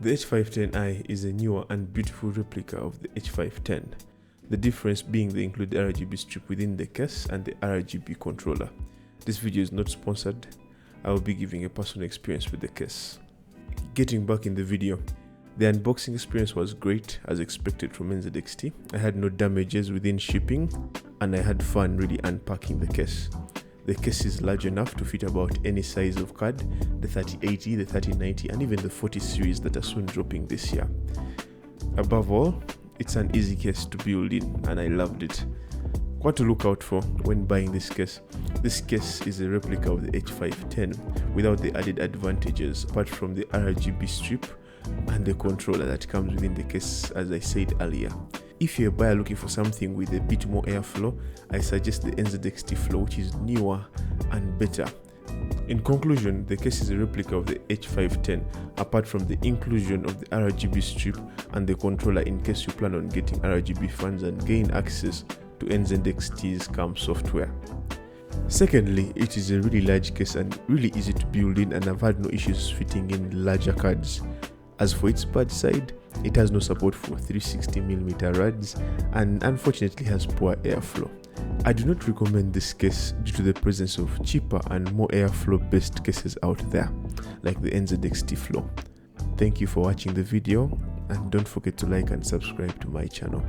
The H510i is a newer and beautiful replica of the H510, the difference being they include the RGB strip within the case and the RGB controller. This video is not sponsored. I will be giving a personal experience with the case. Getting back in the video, the unboxing experience was great as expected from NZXT. I had no damages within shipping and I had fun really unpacking the case. The case is large enough to fit about any size of card, the 3080, the 3090 and even the 40 series that are soon dropping this year. Above all, it's an easy case to build in and I loved it. What to look out for when buying this case? This case is a replica of the H510 without the added advantages apart from the RGB strip and the controller that comes within the case, as I said earlier. If you're a buyer looking for something with a bit more airflow, I suggest the NZXT Flow, which is newer and better. In conclusion, the case is a replica of the H510 apart from the inclusion of the RGB strip and the controller in case you plan on getting RGB fans and gain access to NZXT's CAM software. Secondly, it is a really large case and really easy to build in, and I've had no issues fitting in larger cards. As for its bad side, it has no support for 360mm rods and unfortunately has poor airflow. I do not recommend this case due to the presence of cheaper and more airflow based cases out there, like the NZXT Flow. Thank you for watching the video and don't forget to like and subscribe to my channel.